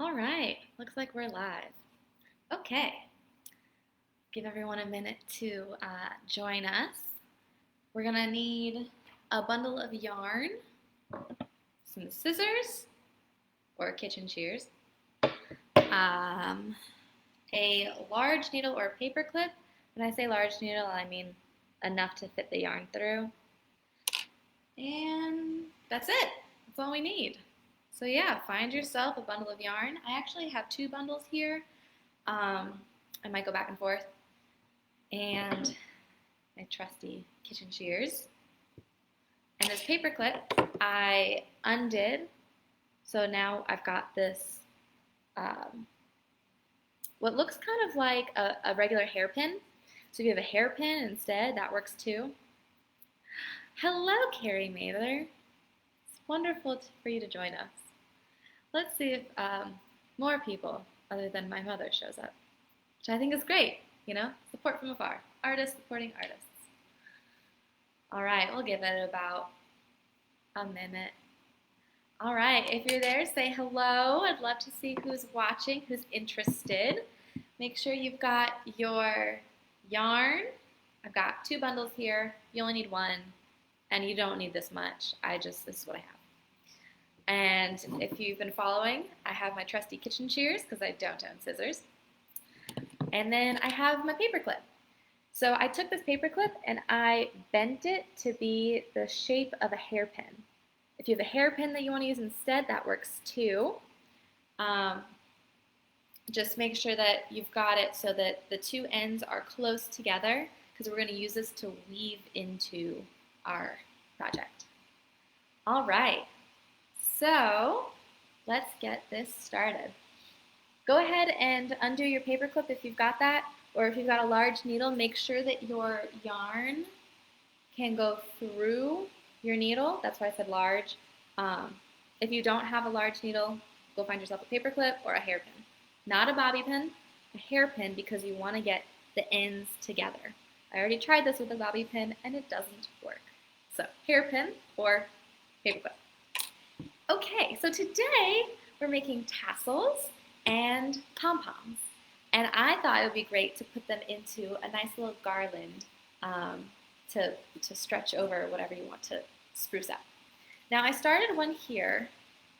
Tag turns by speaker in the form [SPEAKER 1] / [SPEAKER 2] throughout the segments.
[SPEAKER 1] All right, looks like we're live. Okay, give everyone a minute to join us. We're gonna need a bundle of yarn, some scissors or kitchen shears, a large needle or paper clip. When I say large needle, I mean enough to fit the yarn through. And that's it. That's all we need. So yeah, find yourself a bundle of yarn. I actually have two bundles here. I might go back and forth. And my trusty kitchen shears. And this paper clip I undid. So now I've got this, what looks kind of like a regular hairpin. So if you have a hairpin instead, that works too. Hello, Carrie Mather. It's wonderful for you to join us. Let's see if more people other than my mother shows up, which I think is great. You know, support from afar. Artists supporting artists. All right, we'll give it about a minute. All right, if you're there, say hello. I'd love to see who's watching, who's interested. Make sure you've got your yarn. I've got two bundles here. You only need one, and you don't need this much. This is what I have. And if you've been following, I have my trusty kitchen shears because I don't own scissors. And then I have my paper clip. So I took this paper clip and I bent it to be the shape of a hairpin. If you have a hairpin that you want to use instead, that works too. Just make sure that you've got it so that the two ends are close together because we're going to use this to weave into our project. All right, so let's get this started. Go ahead and undo your paper clip if you've got that, or if you've got a large needle, make sure that your yarn can go through your needle. That's why I said large. If you don't have a large needle, go find yourself a paper clip or a hairpin. Not a bobby pin, a hairpin, because you want to get the ends together. I already tried this with a bobby pin and it doesn't work. So hairpin or paper clip. Okay, so today we're making tassels and pom-poms. And I thought it would be great to put them into a nice little garland to stretch over whatever you want to spruce up. Now I started one here,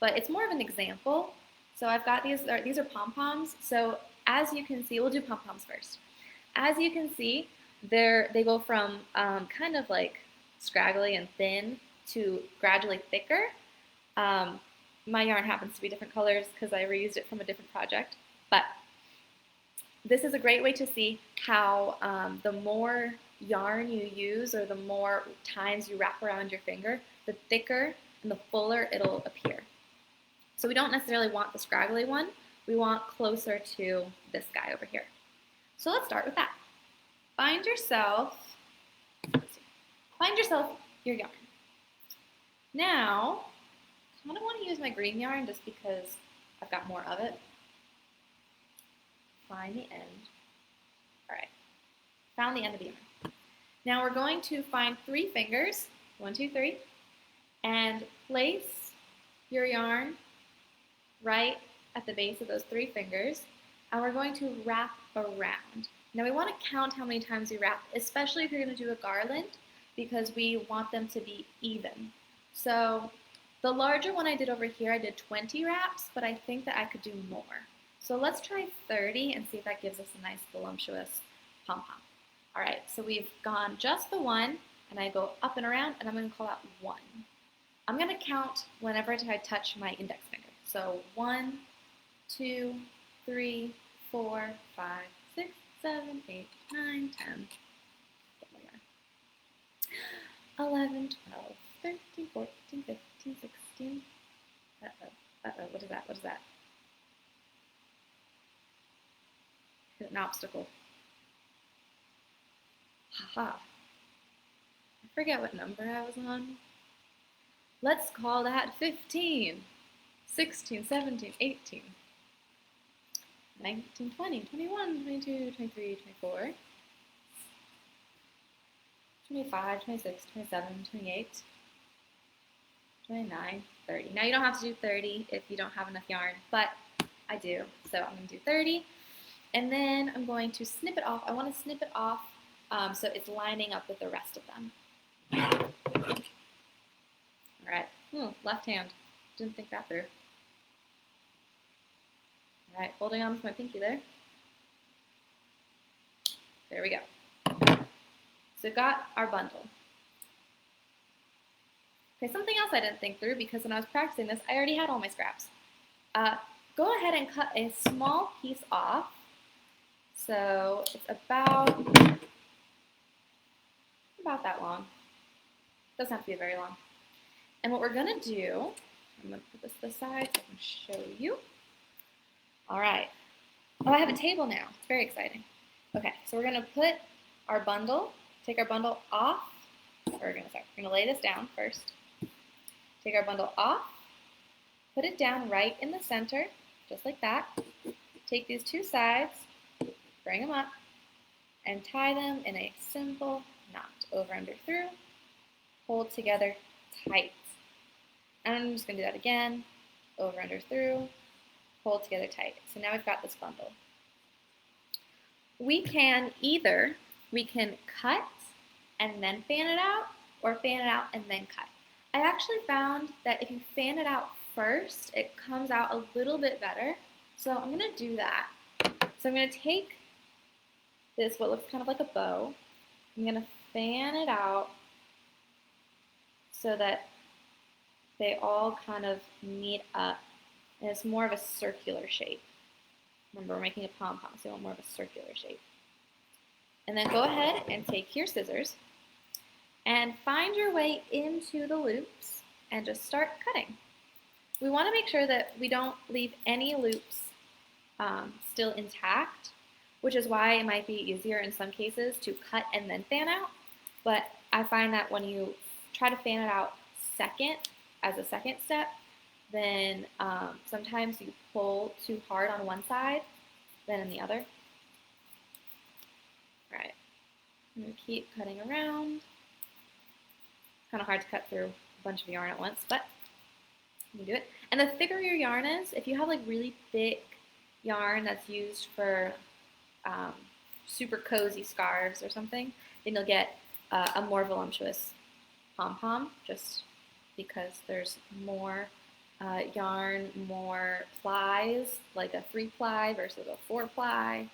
[SPEAKER 1] but it's more of an example. So I've got these are pom-poms. So as you can see, we'll do pom-poms first. As you can see, they go from kind of like scraggly and thin to gradually thicker. My yarn happens to be different colors because I reused it from a different project. But this is a great way to see how the more yarn you use or the more times you wrap around your finger, the thicker and the fuller it'll appear. So we don't necessarily want the scraggly one. We want closer to this guy over here. So let's start with that. Find yourself your yarn. Now, I kind of want to use my green yarn just because I've got more of it. Find the end. All right, found the end of the yarn. Now we're going to find 3 fingers, 1, 2, 3, and place your yarn right at the base of those 3 fingers, and we're going to wrap around. Now we want to count how many times we wrap, especially if you're going to do a garland, because we want them to be even. So the larger one I did over here, I did 20 wraps, but I think that I could do more. So let's try 30 and see if that gives us a nice voluptuous pom-pom. All right, so we've gone just the one, and I go up and around, and I'm going to call out 1. I'm going to count whenever I touch my index finger. So 1, 2, 3, 4, 5, 6, 7, 8, 9, 10. 11, 12, 13, 14, 15, 16. What is that? What is that? Hit an obstacle. Haha. I forget what number I was on. Let's call that 15, 16, 17, 18, 19, 20, 21, 22, 23, 24, 25, 26, 27, 28, 29, 30. Now you don't have to do 30 if you don't have enough yarn, but I do. So I'm going to do 30. And then I'm going to snip it off. I want to snip it off so it's lining up with the rest of them. All right. Left hand. Didn't think that through. All right, holding on with my pinky there. There we go. So we've got our bundle. Okay, something else I didn't think through because when I was practicing this, I already had all my scraps. Go ahead and cut a small piece off. So it's about that long. Doesn't have to be very long. And what we're gonna do, I'm gonna put this to the side so I can show you. All right. Oh, I have a table now. It's very exciting. Okay, so we're gonna put our bundle, take our bundle off. We're gonna lay this down first. Take our bundle off, put it down right in the center, just like that. Take these two sides, bring them up, and tie them in a simple knot. Over, under, through, hold together tight. And I'm just gonna do that again. Over, under, through, hold together tight. So now we've got this bundle. We can cut and then fan it out, or fan it out and then cut. I actually found that if you fan it out first, it comes out a little bit better. So I'm gonna do that. So I'm gonna take this, what looks kind of like a bow. I'm gonna fan it out so that they all kind of meet up. And it's more of a circular shape. Remember, we're making a pom-pom, so you want more of a circular shape. And then go ahead and take your scissors and find your way into the loops and just start cutting. We want to make sure that we don't leave any loops still intact, which is why it might be easier in some cases to cut and then fan out. But I find that when you try to fan it out as a second step, then sometimes you pull too hard on one side than in the other. All right, I'm going to keep cutting around. It's kind of hard to cut through a bunch of yarn at once, but you can do it. And the thicker your yarn is, if you have like really thick yarn that's used for super cozy scarves or something, then you'll get a more voluptuous pom-pom, just because there's more yarn, more plies, like a 3-ply versus a 4-ply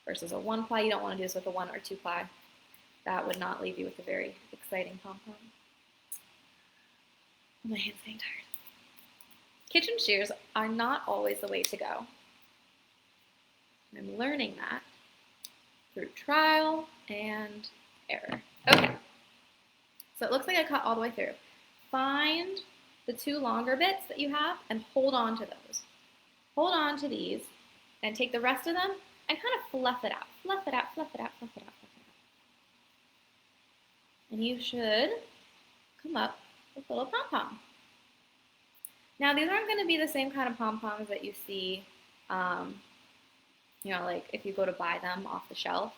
[SPEAKER 1] versus a 1-ply. You don't want to do this with a 1 or 2-ply. That would not leave you with a very exciting pom-pom. My hand's getting tired. Kitchen shears are not always the way to go. I'm learning that through trial and error. Okay, so it looks like I cut all the way through. Find the 2 longer bits that you have and hold on to those. Hold on to these and take the rest of them and kind of fluff it out. Fluff it out, fluff it out, fluff it out, fluff it out. And you should come up with a little pom-pom. Now these aren't going to be the same kind of pom-poms that you see, like if you go to buy them off the shelf.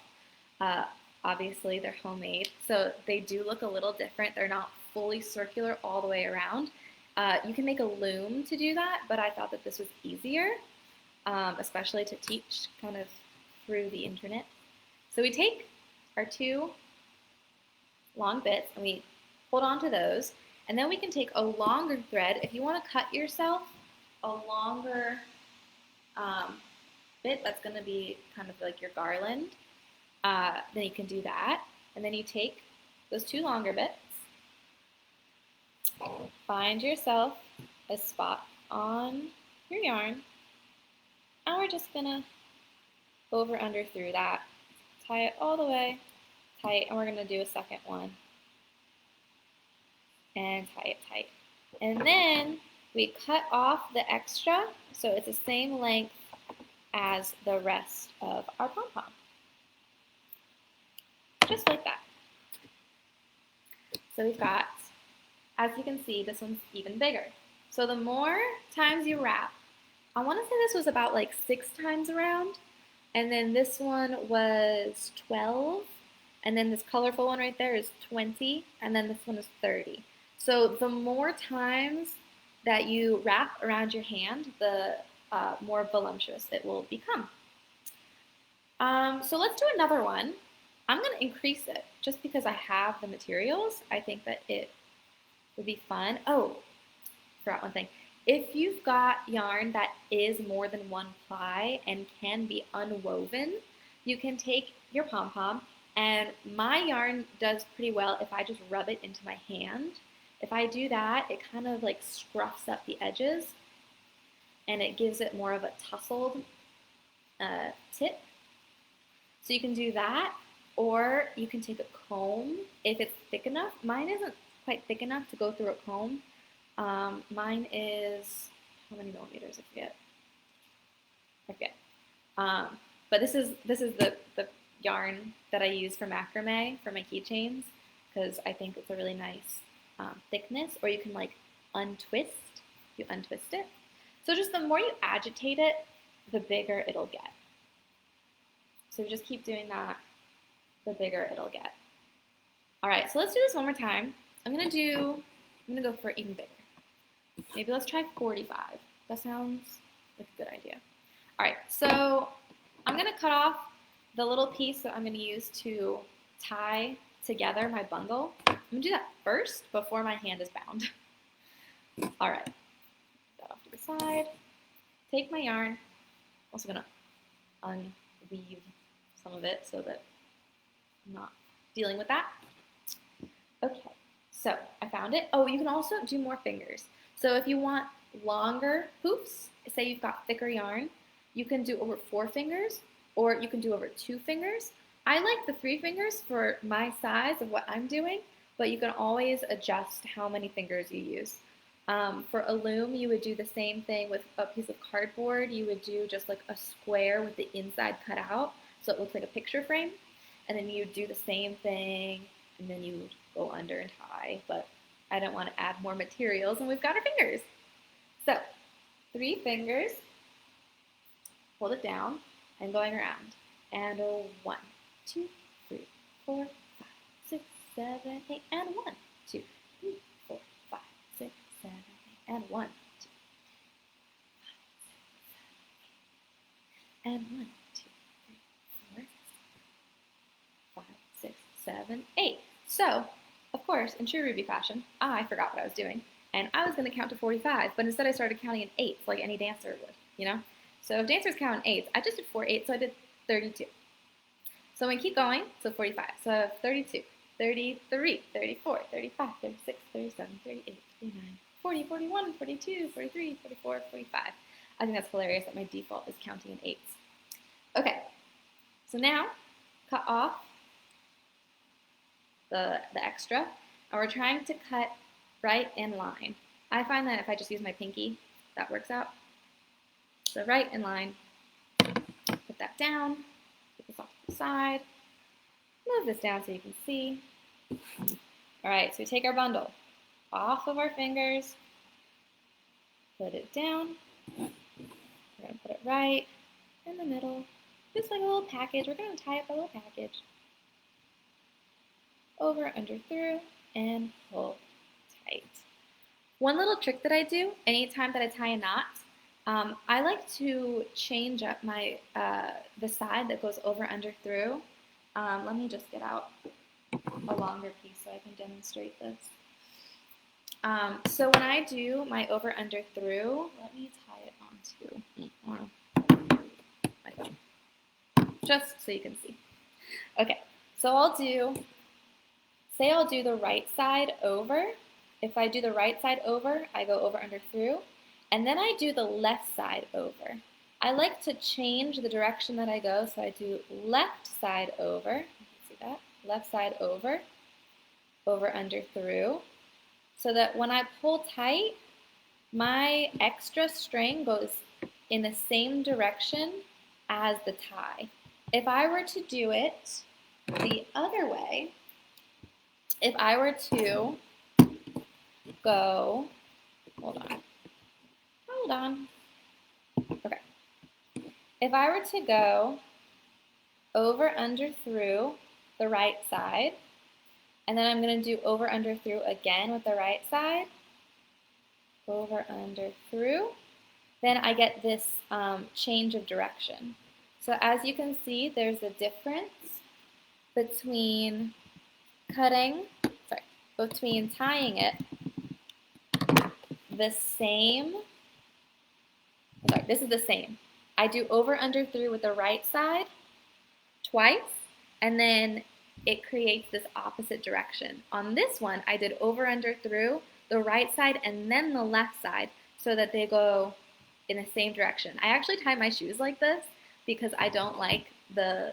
[SPEAKER 1] Obviously they're homemade, so they do look a little different. They're not fully circular all the way around. You can make a loom to do that, but I thought that this was easier, especially to teach kind of through the internet. So we take our 2 long bits and we hold on to those, and then we can take a longer thread. If you want to cut yourself a longer bit that's going to be kind of like your garland, then you can do that. And then you take those 2 longer bits, find yourself a spot on your yarn, and we're just going to over, under, through that, tie it all the way tight, and we're going to do a second one and tie it tight. And then we cut off the extra so it's the same length as the rest of our pom-pom. Just like that. So we've got, as you can see, this one's even bigger. So the more times you wrap, I want to say this was about like 6 times around, and then this one was 12, and then this colorful one right there is 20, and then this one is 30. So the more times that you wrap around your hand, the more voluptuous it will become. So let's do another one. I'm going to increase it just because I have the materials. I think that it would be fun. Oh, forgot one thing. If you've got yarn that is more than one ply and can be unwoven, you can take your pom-pom, and my yarn does pretty well if I just rub it into my hand. If I do that, it kind of like scruffs up the edges and it gives it more of a tussled tip. So you can do that, or you can take a comb if it's thick enough. Mine isn't quite thick enough to go through a comb. Mine is, how many millimeters? I forget. But this is the yarn that I use for macrame for my keychains because I think it's a really nice thickness. Or you can like untwist. You untwist it. So just the more you agitate it, the bigger it'll get. So just keep doing that, the bigger it'll get. All right, so let's do this one more time. I'm gonna go for even bigger. Maybe let's try 45. That sounds like a good idea. All right, so I'm gonna cut off the little piece that I'm gonna use to tie together my bundle. I'm gonna do that first before my hand is bound. All right, put that off to the side. Take my yarn. Also gonna unweave some of it so that I'm not dealing with that. Okay, so I found it. Oh, you can also do more fingers. So if you want longer hoofs, say you've got thicker yarn, you can do over 4 fingers, or you can do over 2 fingers. I like the 3 fingers for my size of what I'm doing, but you can always adjust how many fingers you use. For a loom, you would do the same thing with a piece of cardboard. You would do just like a square with the inside cut out, so it looks like a picture frame. And then you do the same thing, and then you go under and tie. But I don't want to add more materials, and we've got our fingers. So 3 fingers, hold it down, and going around. And 1, 2, 3, 4, 5, 6, 7, 8, and 1, 2, 3, 4, 5, 6, 7, 8, and 1, 2, 5, 6, 7, 8, and 1, 2, 3, 4, 5, 6, 7, 8. So, of course, in true Ruby fashion, I forgot what I was doing, and I was going to count to 45, but instead I started counting in 8s like any dancer would, you know? So if dancers count in 8s, I just did 4 8s, so I did 32. So we keep going, so 45. So I have 32, 33, 34, 35, 36, 37, 38, 39, 40, 41, 42, 43, 44, 45. I think that's hilarious that my default is counting in 8s. Okay, so now cut off the extra, and we're trying to cut right in line. I find that if I just use my pinky, that works out. So right in line, put that down, put this off to the side, move this down so you can see. All right, so we take our bundle off of our fingers, put it down, we're gonna put it right in the middle, just like a little package. We're gonna tie up a little package. Over, under, through, and pull tight. One little trick that I do anytime that I tie a knot, I like to change up my the side that goes over, under, through. Let me just get out a longer piece so I can demonstrate this. So when I do my over, under, through, let me tie it onto my phone, just so you can see. Okay, so I'll do the right side over. If I do the right side over, I go over, under, through, and then I do the left side over. I like to change the direction that I go, so I do left side over. You can see that? Left side over, over, under, through, so that when I pull tight, my extra string goes in the same direction as the tie. If I were to do it the other way, if I were to go, hold on, okay. If I were to go over, under, through the right side, and then I'm going to do over, under, through again with the right side, over, under, through, then I get this change of direction. So as you can see, there's a difference between between tying it the same, this is the same. I do over, under, through with the right side twice, and then it creates this opposite direction. On this one, I did over, under, through the right side and then the left side so that they go in the same direction. I actually tie my shoes like this because I don't like the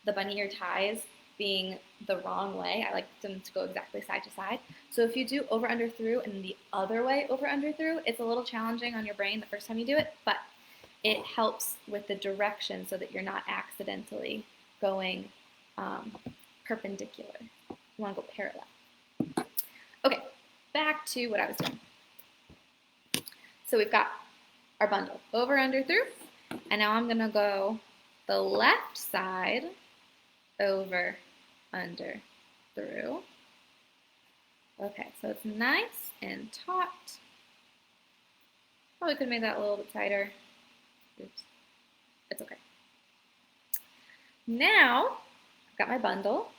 [SPEAKER 1] bunny ear ties being the wrong way. I like them to go exactly side to side. So if you do over, under, through and the other way over, under, through, it's a little challenging on your brain the first time you do it, but it helps with the direction so that you're not accidentally going perpendicular. You want to go parallel. Okay, back to what I was doing. So we've got our bundle over, under, through, and now I'm going to go the left side over, under, through. Okay, so it's nice and taut. Probably could have made that a little bit tighter. Oops, it's okay. Now, I've got my bundle,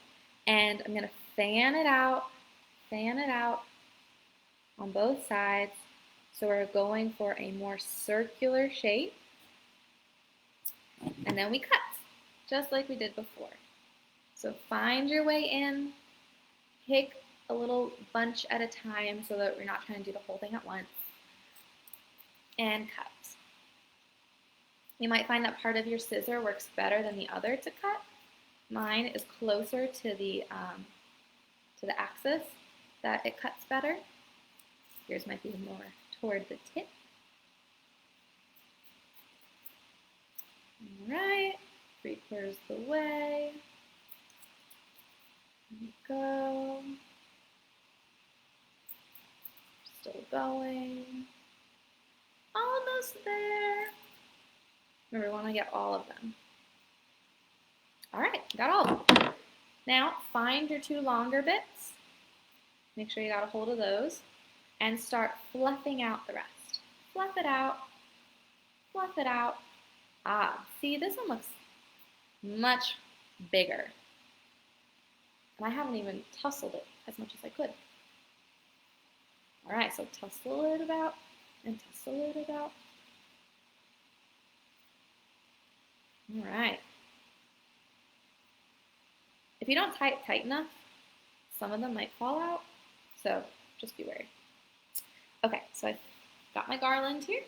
[SPEAKER 1] and I'm gonna fan it out on both sides. So we're going for a more circular shape. And then we cut, just like we did before. So find your way in, pick a little bunch at a time so that we're not trying to do the whole thing at once, and cut. You might find that part of your scissor works better than the other to cut. Mine is closer to the axis that it cuts better. Yours might be more toward the tip. All right, 3/4 the way. There we go. Still going. Almost there. Remember, we want to get all of them. All right, got all of them. Now, find your 2 longer bits. Make sure you got a hold of those. And start fluffing out the rest. Fluff it out. Fluff it out. Ah, see, this one looks much bigger. And I haven't even tussled it as much as I could. All right, so tussle it about and tussle it about. All right. If you don't tie it tight enough, some of them might fall out, so just be wary. Okay, so I've got my garland here.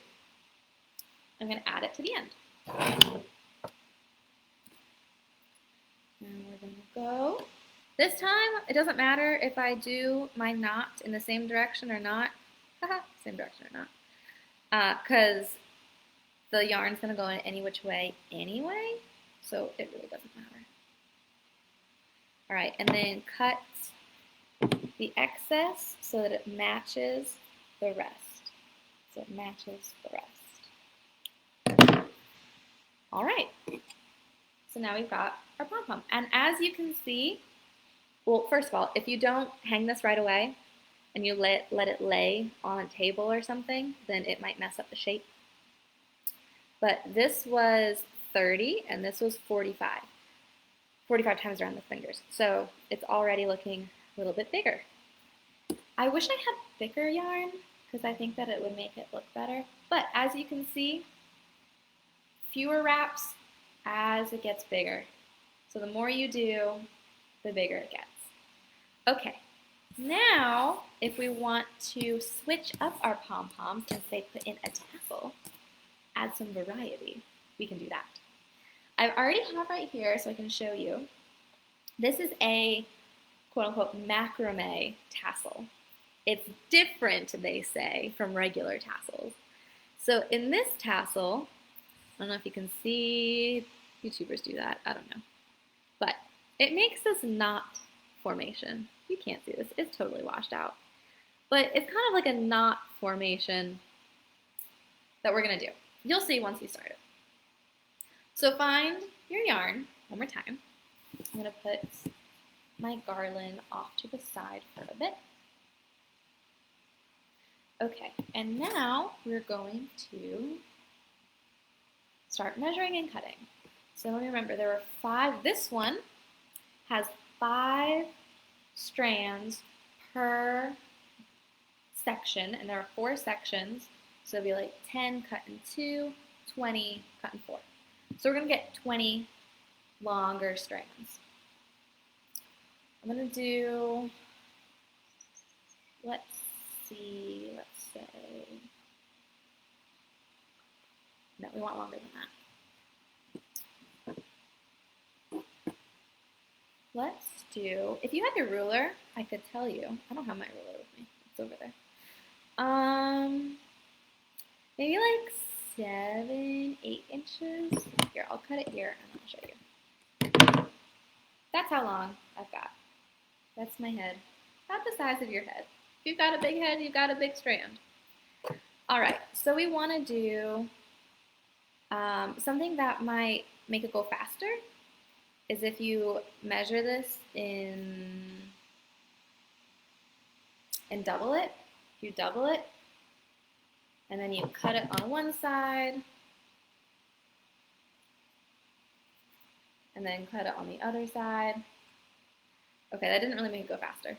[SPEAKER 1] I'm going to add it to the end. And we're going to go. This time, it doesn't matter if I do my knot in the same direction or not. Same direction or not. Because the yarn's going to go in any which way anyway, so it really doesn't matter. All right, and then cut the excess so that it matches the rest. So it matches the rest. All right, so now we've got our pom-pom. And as you can see, well, first of all, if you don't hang this right away and you let it lay on a table or something, then it might mess up the shape. But this was 30 and this was 45. 45 times around the fingers. So it's already looking a little bit bigger. I wish I had thicker yarn because I think that it would make it look better. But as you can see, fewer wraps as it gets bigger. So the more you do, the bigger it gets. Okay, now if we want to switch up our pom-poms and say put in a tassel, add some variety, we can do that. I already have right here so I can show you. This is a quote-unquote macrame tassel. It's different, they say, from regular tassels. So in this tassel, I don't know if you can see, YouTubers do that, I don't know. But it makes this knot formation. You can't see this, it's totally washed out. But it's kind of like a knot formation that we're gonna do. You'll see once we start it. So find your yarn one more time. I'm gonna put my garland off to the side for a bit. Okay, and now we're going to start measuring and cutting. So let me remember, there were 5. This one has 5 strands per section, and there are 4 sections. So it'll be like 10 cut in 2, 20 cut in 4. So we're going to get 20 longer strands. I'm going to do, let's say, no, we want longer than that. Let's do, if you had your ruler, I could tell you. I don't have my ruler with me. It's over there. Maybe like 7, 8 inches. Here, I'll cut it here and I'll show you. That's how long I've got. That's my head. About the size of your head. If you've got a big head, you've got a big strand. All right, so we want to do something that might make it go faster is if you measure this and double it. You double it, and then you cut it on one side, and then cut it on the other side. Okay, that didn't really make it go faster.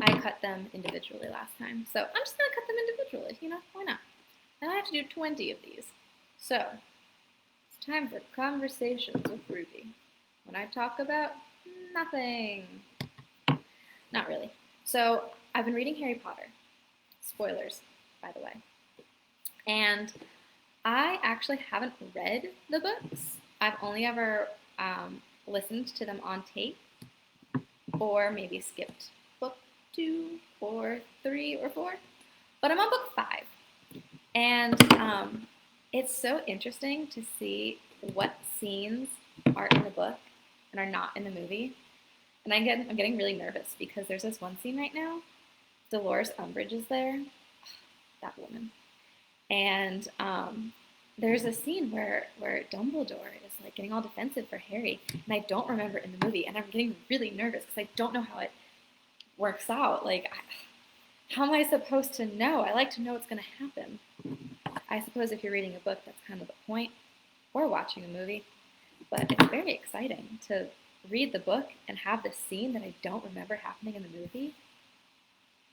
[SPEAKER 1] I cut them individually last time, so I'm just going to cut them individually, why not? And I have to do 20 of these. So, it's time for conversations with Ruby. When I talk about nothing. Not really. So, I've been reading Harry Potter. Spoilers, by the way. And I actually haven't read the books. I've only ever listened to them on tape, or maybe skipped book 2 or 3 or 4. But I'm on book 5. And it's so interesting to see what scenes are in the book and are not in the movie. And I'm getting really nervous because there's this one scene right now. Dolores Umbridge is there. That woman. And there's a scene where Dumbledore is like getting all defensive for Harry, and I don't remember it in the movie, and I'm getting really nervous because I don't know how it works out. Like, how am I supposed to know? I like to know what's going to happen. I suppose if you're reading a book, that's kind of the point, or watching a movie. But it's very exciting to read the book and have this scene that I don't remember happening in the movie.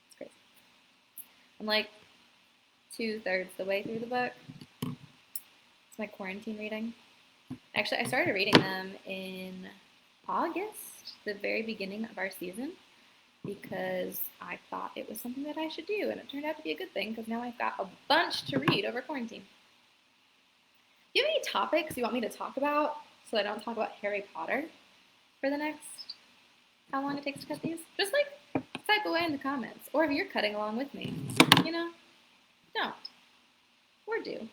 [SPEAKER 1] It's crazy. I'm like 2/3 the way through the book. It's my quarantine reading. Actually, I started reading them in August, the very beginning of our season, because I thought it was something that I should do, and it turned out to be a good thing because now I've got a bunch to read over quarantine. Do you have any topics you want me to talk about so I don't talk about Harry Potter for the next, how long it takes to cut these? Just like type away in the comments, or if you're cutting along with me, don't, or do.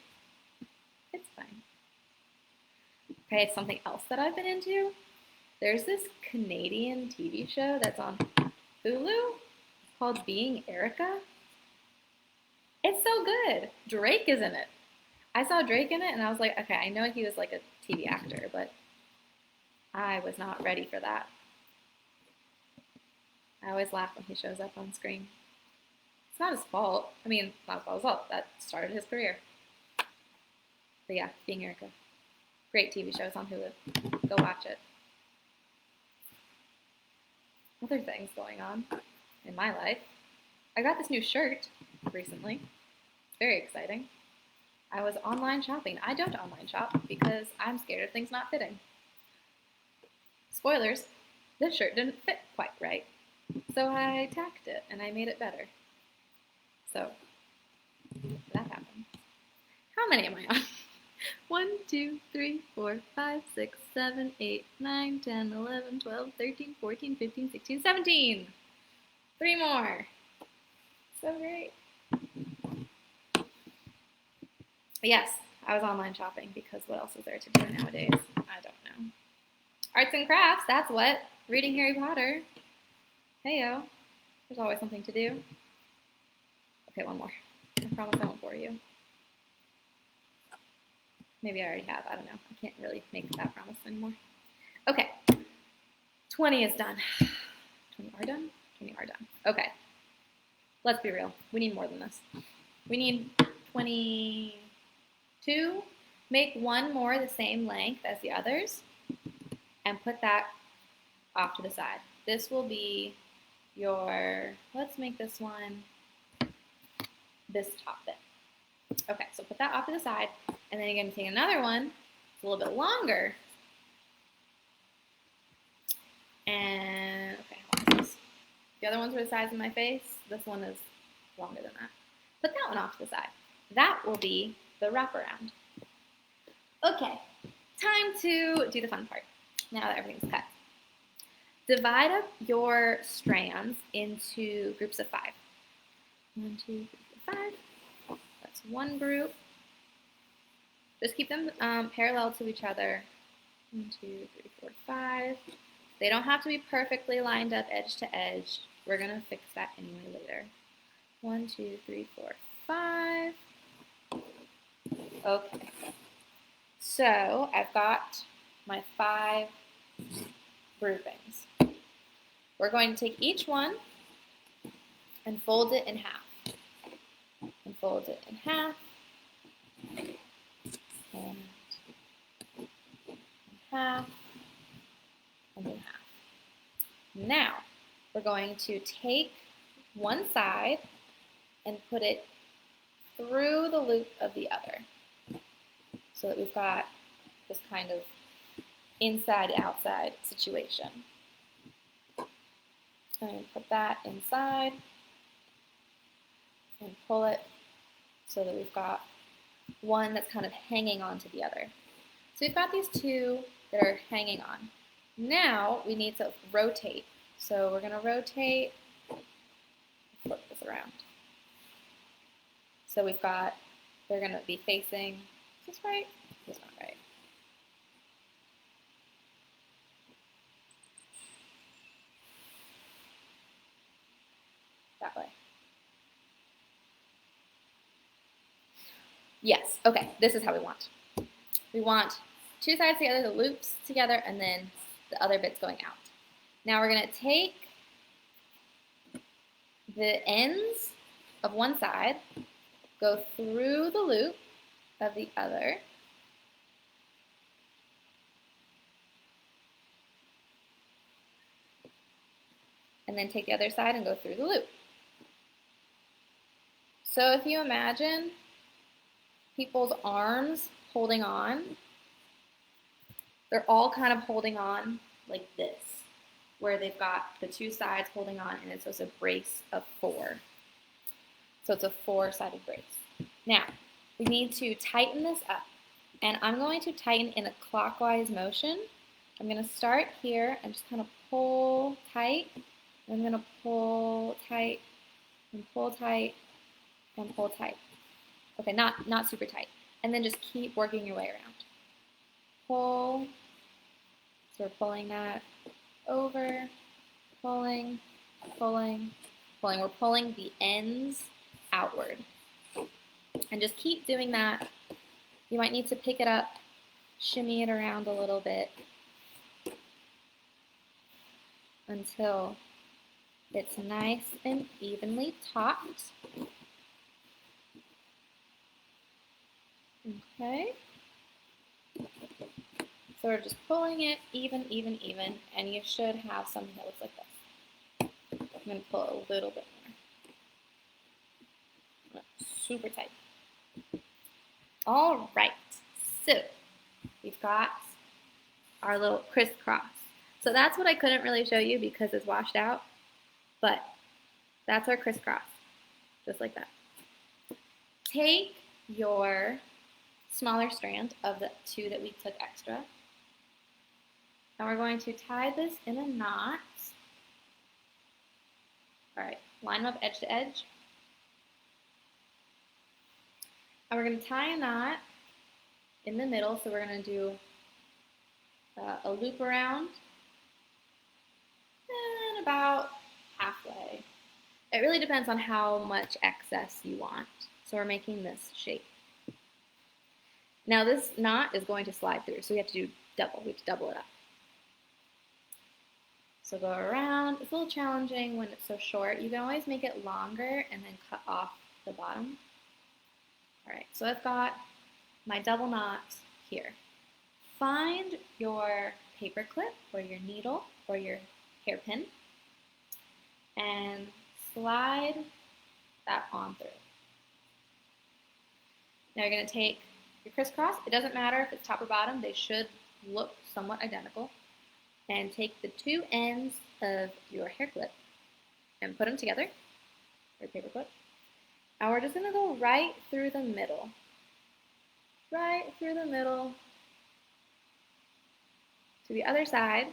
[SPEAKER 1] It's fine. Okay, something else that I've been into. There's this Canadian TV show that's on Hulu called Being Erica. It's so good. Drake is in it. I saw Drake in it and I was like, okay, I know he was like a TV actor, but I was not ready for that. I always laugh when he shows up on screen. It's not his fault. I mean, not his fault. That started his career. But yeah, Being Erica. Great TV show. It's on Hulu. Go watch it. Other things going on in my life. I got this new shirt recently. It's very exciting. I was online shopping. I don't online shop because I'm scared of things not fitting. Spoilers, this shirt didn't fit quite right. So I tacked it and I made it better. So that happened. How many am I on? 1, 2, 3, 4, 5, 6, 7, 8, 9, 10, 11, 12, 13, 14, 15, 16, 17. 3 more. So great. Yes, I was online shopping because what else is there to do nowadays? I don't know. Arts and crafts, that's what. Reading Harry Potter. Heyo. There's always something to do. Okay, one more. I promise I won't bore you. Maybe I already have. I don't know. I can't really make that promise anymore. Okay. 20 is done. 20 are done? 20 are done. Okay. Let's be real. We need more than this. We need 22 Make one more the same length as the others and put that off to the side. This will be your, let's make this one this top bit. Okay, so put that off to the side, and then you're going to take another one, it's a little bit longer, and, okay, the other ones were the size of my face, this one is longer than that. Put that one off to the side. That will be the wraparound. Okay, time to do the fun part, now that everything's cut. Divide up your strands into groups of 5. 1, 2, 3, 4, 5. That's one group. Just keep them parallel to each other. 1, 2, 3, 4, 5. They don't have to be perfectly lined up edge to edge. We're going to fix that anyway later. 1, 2, 3, 4, 5. Okay. So I've got my 5 groupings. We're going to take each one and fold it in half. And fold it in half. And in half. And in half. Now, we're going to take one side and put it through the loop of the other. So that we've got this kind of inside-outside situation. And put that inside and pull it so that we've got one that's kind of hanging on to the other. So we've got these two that are hanging on. Now we need to rotate. So we're going to rotate, flip this around. So we've got, they're going to be facing, is this right? This not right. That way. Yes, okay, this is how we want. We want two sides together, the loops together, and then the other bits going out. Now we're going to take the ends of one side, go through the loop of the other, and then take the other side and go through the loop. So if you imagine people's arms holding on, they're all kind of holding on like this, where they've got the two sides holding on, and it's just a brace of 4. So it's a 4-sided brace. Now, we need to tighten this up, and I'm going to tighten in a clockwise motion. I'm going to start here and just kind of pull tight. I'm going to pull tight and pull tight and pull tight. Okay, not super tight. And then just keep working your way around. Pull. So we're pulling that over, pulling, pulling, pulling. We're pulling the ends outward. And just keep doing that. You might need to pick it up, shimmy it around a little bit until it's nice and evenly topped. Okay. So we're just pulling it even, and you should have something that looks like this. I'm going to pull it a little bit more. Super tight. All right. So we've got our little crisscross. So that's what I couldn't really show you because it's washed out, but that's our crisscross, just like that. Take your smaller strand of the 2 that we took extra, and we're going to tie this in a knot. All right, line them up edge to edge. And we're going to tie a knot in the middle, so we're going to do a loop around and about halfway. It really depends on how much excess you want. So we're making this shape. Now this knot is going to slide through, so we have to do double. We have to double it up. So go around. It's a little challenging when it's so short. You can always make it longer and then cut off the bottom. All right, so I've got my double knot here. Find your paper clip or your needle or your hairpin and slide that on through. Now you're going to take your crisscross. It doesn't matter if it's top or bottom. They should look somewhat identical. And take the two ends of your hair clip and put them together, or paper clip. And we're just going to go right through the middle. Right through the middle to the other side.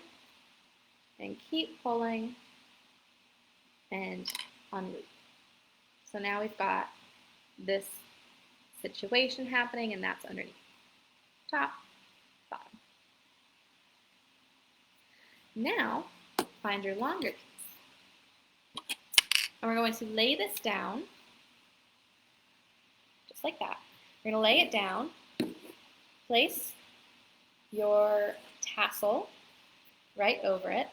[SPEAKER 1] And keep pulling and unloop. So now we've got this situation happening, and that's underneath. Top, bottom. Now, find your longer piece. And we're going to lay this down, just like that. We're going to lay it down, place your tassel right over it.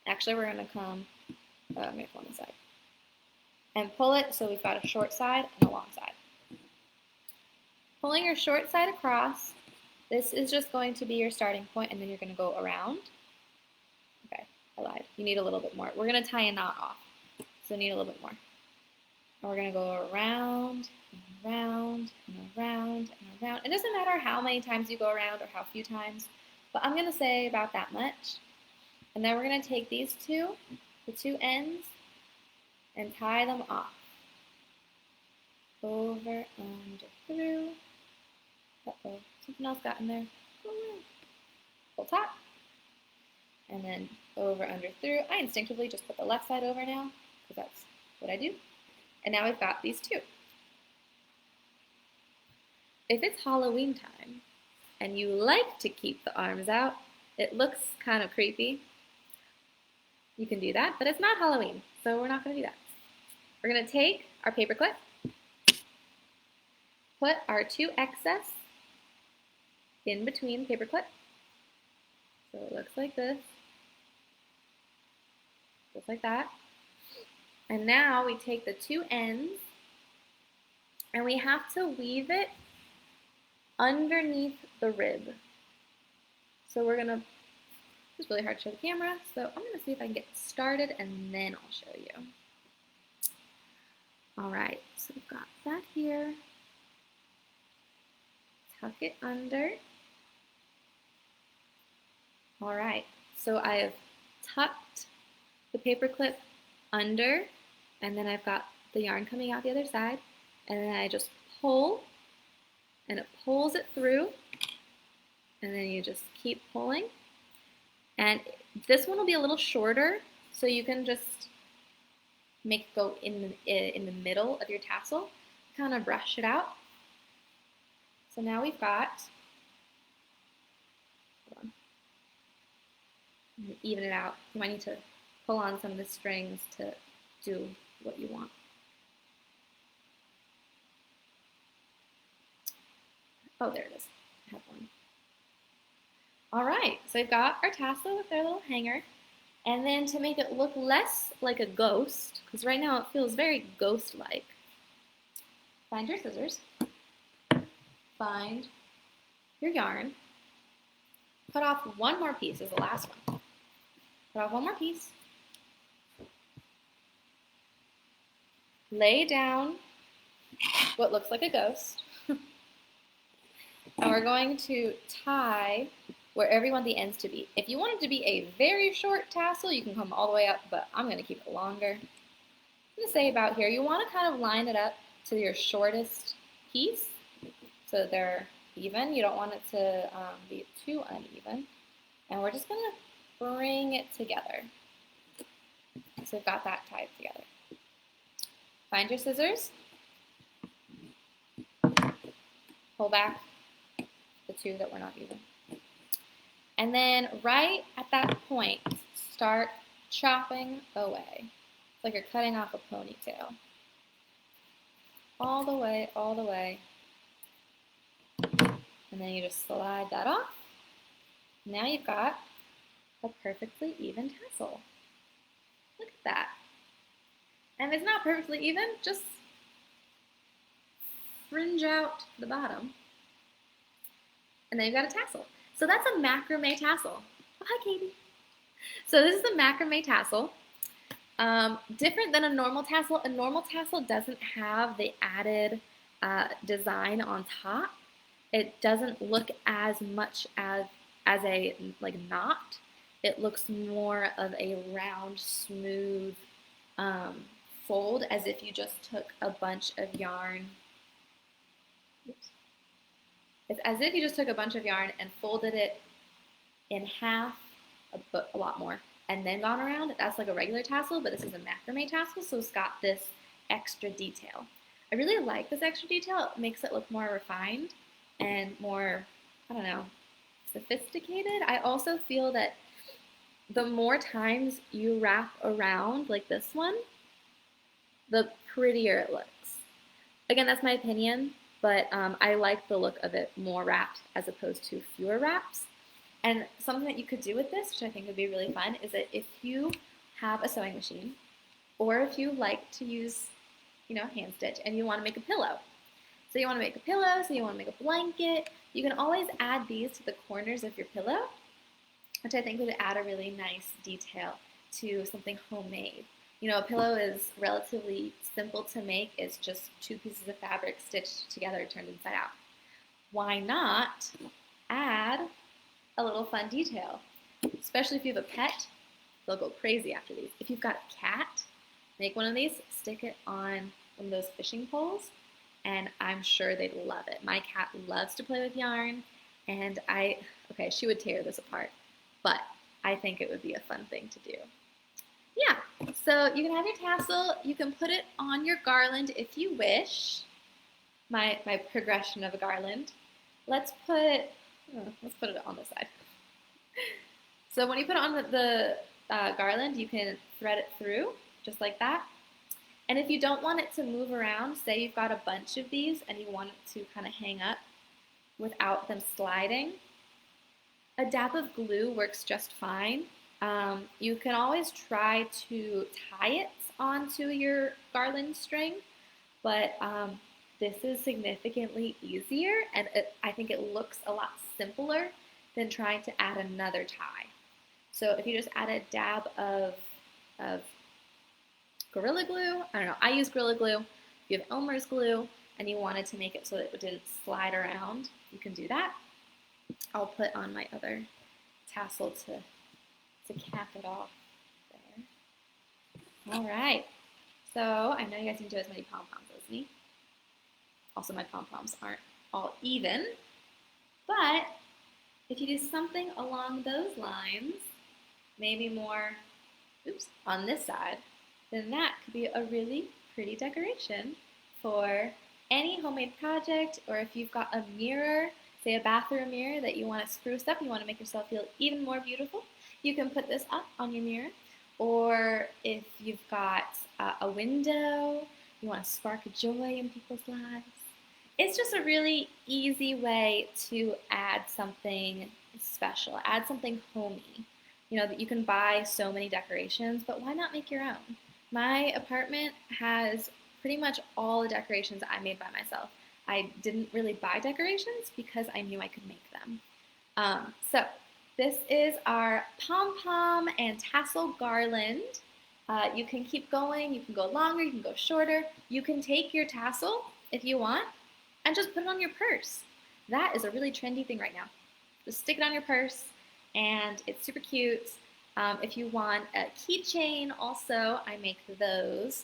[SPEAKER 1] Actually, we're going to come, I'm going to go on the side. And pull it so we've got a short side and a long side. Pulling your short side across, this is just going to be your starting point, and then you're going to go around. Okay, I lied. You need a little bit more. We're going to tie a knot off, so you need a little bit more. And we're going to go around and around and around and around. It doesn't matter how many times you go around or how few times, but I'm going to say about that much. And then we're going to take these two, the two ends, and tie them off. Over, under, through. Uh-oh, something else got in there. Full top. And then over, under, through. I instinctively just put the left side over now, because that's what I do. And now we've got these two. If it's Halloween time, and you like to keep the arms out, it looks kind of creepy. You can do that, but it's not Halloween, so we're not going to do that. We're going to take our paper clip, put our two excess in between the paper clip. So it looks like this, just like that. And now we take the two ends and we have to weave it underneath the rib. So we're gonna, it's really hard to show the camera, so I'm gonna see if I can get started and then I'll show you. All right, so we've got that here. Tuck it under. All right, so I have tucked the paper clip under, and then I've got the yarn coming out the other side, and then I just pull, and it pulls it through, and then you just keep pulling. And this one will be a little shorter, so you can just make it go in the middle of your tassel, kind of brush it out. So now we've got, hold on, even it out. You might need to pull on some of the strings to do what you want. Oh, there it is. I have one. All right, so we've got our tassel with our little hanger. And then to make it look less like a ghost, because right now it feels very ghost-like, find your scissors, find your yarn, cut off one more piece as the last one. Cut off one more piece. Lay down what looks like a ghost. And we're going to tie wherever you want the ends to be. If you want it to be a very short tassel, you can come all the way up, but I'm going to keep it longer. I'm going to say about here, you want to kind of line it up to your shortest piece so they're even. You don't want it to be too uneven. And we're just going to bring it together. So we've got that tied together. Find your scissors. Pull back the two that were not even. And then right at that point, start chopping away. It's like you're cutting off a ponytail. All the way, all the way. And then you just slide that off. Now you've got a perfectly even tassel. Look at that. And if it's not perfectly even, just fringe out the bottom. And then you've got a tassel. So that's a macrame tassel. Oh, hi, Katie. So this is a macrame tassel. Different than a normal tassel. A normal tassel doesn't have the added design on top. It doesn't look as much as a like knot. It looks more of a round, smooth fold, as if you just took a bunch of yarn. Oops. It's as if you just took a bunch of yarn and folded it in half, a lot more, and then gone around. That's like a regular tassel, but this is a macrame tassel, so it's got this extra detail. I really like this extra detail. It makes it look more refined and more, I don't know, sophisticated. I also feel that the more times you wrap around like this one, the prettier it looks. Again, that's my opinion, but I like the look of it more wrapped as opposed to fewer wraps. And something that you could do with this, which I think would be really fun, is that if you have a sewing machine, or if you like to use, hand stitch, and you want to make a pillow. So you want to make a pillow, so you want to make a blanket, you can always add these to the corners of your pillow, which I think would add a really nice detail to something homemade. A pillow is relatively simple to make. It's just 2 pieces of fabric stitched together, turned inside out. Why not add a little fun detail? Especially if you have a pet, they'll go crazy after these. If you've got a cat, make one of these, stick it on one of those fishing poles, and I'm sure they'd love it. My cat loves to play with yarn, and she would tear this apart, but I think it would be a fun thing to do. Yeah, so you can have your tassel. You can put it on your garland if you wish. My progression of a garland. Let's put it on this side. So when you put it on the garland, you can thread it through just like that. And if you don't want it to move around, say you've got a bunch of these and you want it to kind of hang up without them sliding, a dab of glue works just fine. You can always try to tie it onto your garland string, but this is significantly easier, and I think it looks a lot simpler than trying to add another tie. So if you just add a dab of Gorilla Glue, I don't know, I use Gorilla Glue. If you have Elmer's glue and you wanted to make it so that it didn't slide around, you can do that. I'll put on my other tassel to cap it off there. All right. So I know you guys enjoy as many pom-poms as me. Also, my pom-poms aren't all even, but if you do something along those lines, maybe more, on this side, then that could be a really pretty decoration for any homemade project, or if you've got a mirror, say a bathroom mirror that you want to spruce up, you want to make yourself feel even more beautiful, you can put this up on your mirror. Or if you've got a window, you want to spark joy in people's lives. It's just a really easy way to add something special, add something homey. That you can buy so many decorations, but why not make your own? My apartment has pretty much all the decorations I made by myself. I didn't really buy decorations because I knew I could make them. So this is our pom-pom and tassel garland. You can keep going, you can go longer, you can go shorter. You can take your tassel, if you want, and just put it on your purse. That is a really trendy thing right now. Just stick it on your purse, and it's super cute. If you want a keychain, also, I make those.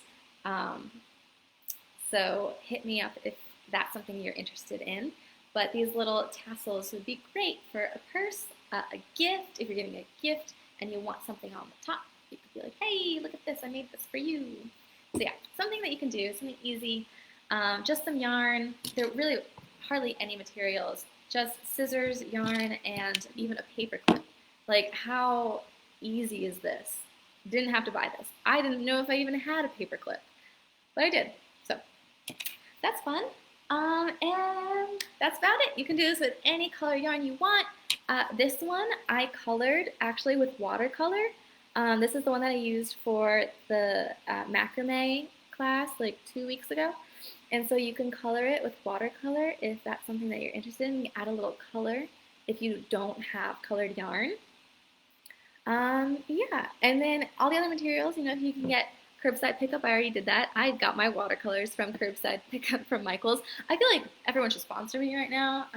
[SPEAKER 1] So hit me up if that's something you're interested in. But these little tassels would be great for a purse, a gift. If you're giving a gift and you want something on the top, you could be like, hey, look at this, I made this for you. So yeah, something that you can do, something easy. Just some yarn. There are really hardly any materials, just scissors, yarn, and even a paper clip. Like, how easy is this? Didn't have to buy this. I didn't know if I even had a paper clip, but I did. So that's fun. And that's about it. You can do this with any color yarn you want. This one I colored actually with watercolor. This is the one that I used for the macrame class like 2 weeks ago. And so you can color it with watercolor if that's something that you're interested in. You add a little color if you don't have colored yarn. Yeah, and then all the other materials, you know, if you can get curbside pickup, I already did that. I got my watercolors from curbside pickup from Michael's. I feel like everyone should sponsor me right now.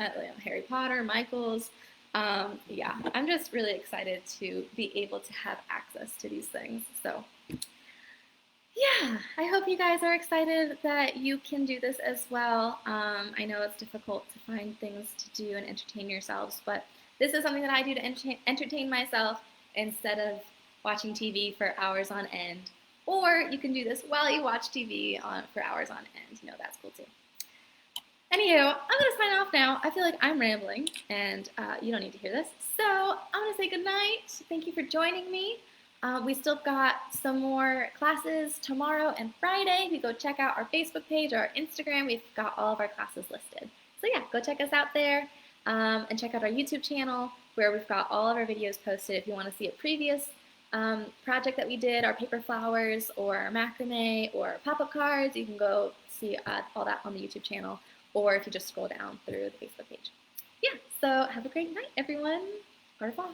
[SPEAKER 1] Harry Potter, Michael's. Yeah, I'm just really excited to be able to have access to these things. So yeah, I hope you guys are excited that you can do this as well. I know it's difficult to find things to do and entertain yourselves, but this is something that I do to entertain myself instead of watching TV for hours on end. Or you can do this while you watch TV for hours on end. You know, that's cool too. Anywho, I'm going to sign off now. I feel like I'm rambling, and you don't need to hear this. So I'm going to say goodnight. Thank you for joining me. We still got some more classes tomorrow and Friday. If you go check out our Facebook page or our Instagram, we've got all of our classes listed. So yeah, go check us out there and check out our YouTube channel where we've got all of our videos posted. If you want to see a previous project that we did, our paper flowers or our macrame or pop-up cards, you can go see all that on the YouTube channel, or if you just scroll down through the Facebook page. Yeah, so have a great night, everyone. Au revoir.